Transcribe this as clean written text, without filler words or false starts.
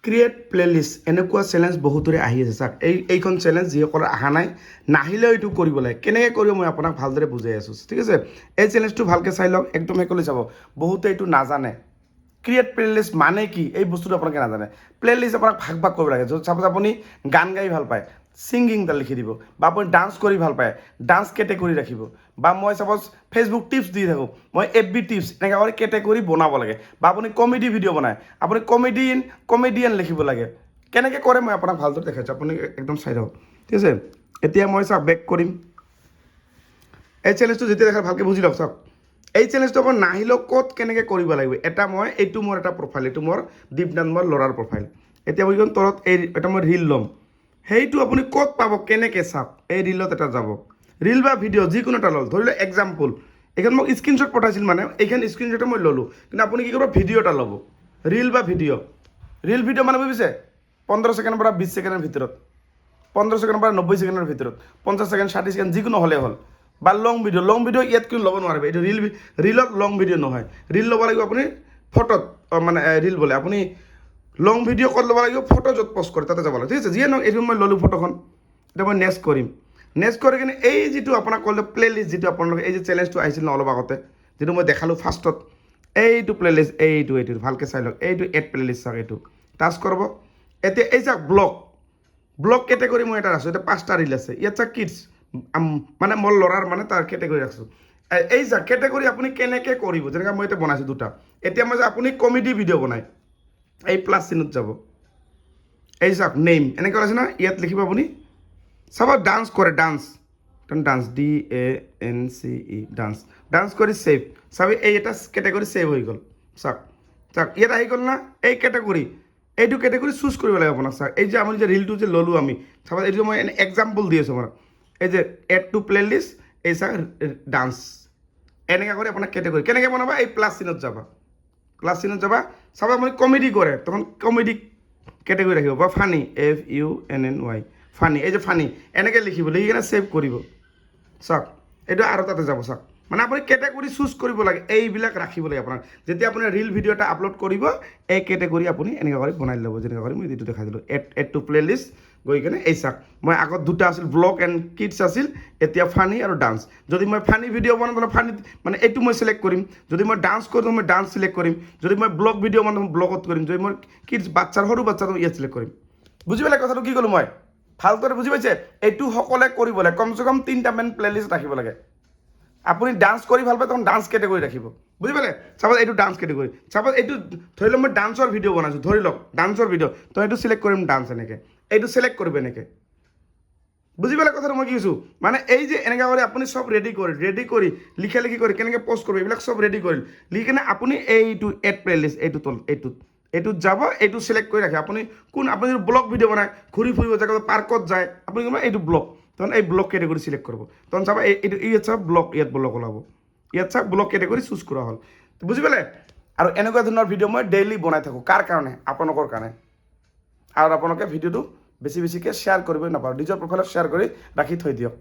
create playlist এনেকুৱা challenge বহুতৰে আহি আছে চাওক এইখন চেলেঞ্জ যিসকলৰ অহা নাই নাহিলেও এইটো কৰিব লাগে কেনেকৈ কৰিব মই আপোনাক ভালদৰে বুজাই আছোঁ ঠিক আছে এই চেলেঞ্জটো ভালকৈ চাই লওক একদম শেষলৈ চাব বহুতে এইটো নাজানে ক্ৰিয়েট প্লেলিষ্ট মানে কি এই বস্তুটো আপোনালোকে নাজানে প্লেলিষ্ট আপোনাক ভাগ ভাগ কৰিব লাগে য'ত চাপ'জ আপুনি গান গাই ভাল পায় ছিংগিং এটা লিখি দিব বা আপুনি ডান্স কৰি ভাল পায় ডান্স কেটেগৰী ৰাখিব বা মই চাপ'জ ফেচবুক টিপছ দি থাকোঁ মই FB টিপছ এনেকৈ কৰি কেটেগৰী বনাব লাগে বা আপুনি কমেডি ভিডিঅ' বনায় আপুনি কমেডিয়ান লিখিব লাগে কেনেকৈ কৰে মই আপোনাক ভালদৰে দেখাইছোঁ আপুনি একদম চাই থাকক ঠিক আছে এতিয়া মই চাওক বেক কৰিম এই চেলেঞ্জটো যেতিয়া দেখা ভালকৈ বুজি লওক চাওক এই চেলেঞ্জটো আকৌ নাহিলেও ক'ত কেনেকৈ কৰিব লাগিব এটা মই এইটো মোৰ এটা প্ৰফাইল এইটো মোৰ দীপনাথ মোৰ ল'ৰাৰ প্ৰফাইল এতিয়া মই এইখন তলত এটা মই ৰীল ল'ম সেইটো আপুনি ক'ত পাব কেনেকৈ চাওক এই ৰীলত এটা যাব ৰীল বা ভিডিঅ' যিকোনো এটা ল'ল ধৰি লওক এক্সাম্পল এইখন মোক স্ক্ৰীনশ্বট পঠাইছিল মানে এইখন স্ক্ৰীনশ্বটে মই ল'লোঁ কিন্তু আপুনি কি কৰিব ভিডিঅ' এটা ল'ব ৰীল বা ভিডিঅ' ৰীল ভিডিঅ' মানে বুজিছে 15 ছেকেণ্ডৰ পৰা 20 ছেকেণ্ডৰ ভিতৰত 15 ছেকেণ্ডৰ পৰা 90 ছেকেণ্ডৰ ভিতৰত 50 ছেকেণ্ড 60 ছেকেণ্ড যিকোনো হ'লে হ'ল বা লং ভিডিঅ' ইয়াত কিন্তু ল'ব নোৱাৰিব এইটো ৰীলত লং ভিডিঅ' নহয় ৰীল ল'ব লাগিব আপুনি ফটোত মানে ৰীল বোলে আপুনি লং ভিডিঅ' ক'ত ল'ব লাগিব ফটো য'ত পষ্ট কৰে তাতে যাব লাগে ঠিক আছে যিয়ে নহওক এইটো মই ল'লোঁ ফটোখন এতিয়া মই নেক্সট কৰিম নেক্সট কৰি কিনে এই যিটো আপোনাক ক'লোঁ প্লেলিষ্ট যিটো আপোনালোকে এই যে চেলেঞ্জটো আহিছিল ন অলপ আগতে যিটো মই দেখালোঁ ফাৰ্ষ্টত এইটো প্লেলিষ্ট এইটো ভালকৈ চাই লওক এইটো এড প্লেলিষ্ট চাওক এইটো টাচ কৰিব এতিয়া এই চাওক ব্লগ কেটেগৰী মই এটা ৰাখছোঁ এতিয়া 5টা ৰীল আছে ইয়াত চাওক কিডছ মানে মোৰ ল'ৰাৰ মানে তাৰ কেটেগৰী ৰাখছোঁ এই যে কেটেগৰী আপুনি কেনেকৈ কৰিব যেনেকৈ মই এতিয়া বনাইছোঁ দুটা এতিয়া মই যে আপুনি কমেডি ভিডিঅ' বনায় এই প্লাছ চিনত যাব এই চাওক নেইম এনেকৈ আছে না ইয়াত লিখিব আপুনি চাব ডান্স কৰে ডান্স DANCE ডান্স কৰি ছেভ চাবি এই এটা কেটেগৰী ছেভ হৈ গ'ল চাওক ইয়াত আহি গ'ল না এই কেটেগৰী এইটো কেটেগৰী চুজ কৰিব লাগে আপোনাক চাওক এই যে আমি যে ৰীলটো যে ল'লোঁ আমি চাব এইটো মই এক্সাম্পল দি আছোঁ মানে এই যে এড টু প্লেলিষ্ট এই চাওক ডান্স এনেকৈ কৰি আপোনাক কেটেগৰী কেনেকৈ বনাবা এই প্লাছ চিনত যাবা চাব আপুনি কমেডি কৰে তখন কমেডি কেটেগৰী ৰাখিব বা ফানি FUNNY ফানি এই যে ফানি এনেকৈ লিখিব লিখি কিনে ছেভ কৰিব চাওক এইটো আৰু তাতে যাব চাওক মানে আপুনি কেটেগৰী চুজ কৰিব লাগে এইবিলাক ৰাখিব লাগে আপোনাক যেতিয়া আপুনি ৰীল ভিডিঅ' এটা আপলোড কৰিব এই কেটেগৰী আপুনি এনেকৈ কৰি বনাই ল'ব যেনেকৈ কৰি মই যিটো দেখাই দিলোঁ এড টু প্লেলিষ্ট গৈ কিনে এই চাওক মই আগত দুটা আছিল ব্লগ এণ্ড কিডছ আছিল এতিয়া ফানি আৰু ডান্স যদি মই ফানি ভিডিঅ' বনাওঁ তেনেহ'লে ফানি মানে এইটো মই চিলেক্ট কৰিম যদি মই ডান্স কৰোঁ মই ডান্স চিলেক্ট কৰিম যদি মই ব্লগ ভিডিঅ' বনাওঁ মই ব্লগত কৰিম যদি মই কিডছ সৰু বাচ্ছাৰ ইয়াত চিলেক্ট কৰিম বুজি পালে কথাটো কি ক'লোঁ মই ভালদৰে বুজি পাইছে এইটো সকলোৱে কৰিব লাগে কমচে কম 3টা মেন প্লেলিষ্ট ৰাখিব লাগে আপুনি ডান্স কৰি ভাল পায় তখন ডান্স কেটেগৰী ৰাখিব বুজি পালে চাপ'জ এইটো ডান্স কেটেগৰী চাপ'জ এইটো ধৰি লওক মই ডান্সৰ ভিডিঅ' বনাইছোঁ ধৰি লওক ডান্সৰ ভিডিঅ' তো এইটো চিলেক্ট কৰিম ডান্স এনেকৈ এইটো চিলেক্ট কৰিব এনেকৈ বুজি পালে কথাটো মই কি কৈছোঁ মানে এই যে এনেকৈ কৰি আপুনি চব ৰেডি কৰি লিখি কৰি কেনেকৈ পষ্ট কৰিব এইবিলাক চব ৰেডি কৰিল লিখি কিনে আপুনি এইটো এড প্লেলিষ্ট এইটোত যাব এইটো চিলেক্ট কৰি ৰাখে আপুনি আপুনি যদি ব্লগ ভিডিঅ' বনায় ঘূৰি ফুৰিব জেগা পাৰ্কত যায় আপুনি কি এইটো ব্লগ তখন এই ব্লগ কেটেগৰী চিলেক্ট কৰিব তখন চাব এইটো ইয়াত চাব ইয়াত ব্লগ ওলাব ইয়াত চাওক ব্লগ কেটেগৰী চুজ কৰা হ'ল বুজি পালে আৰু এনেকুৱা ধৰণৰ ভিডিঅ' মই ডেইলি বনাই থাকোঁ কাৰ কাৰণে আপোনালোকৰ কাৰণে আৰু আপোনালোকে ভিডিঅ'টো বেছিকৈ শ্বেয়াৰ কৰিবই নাপাওঁ নিজৰ প্ৰফাইলত শ্বেয়াৰ কৰি ৰাখি থৈ দিয়ক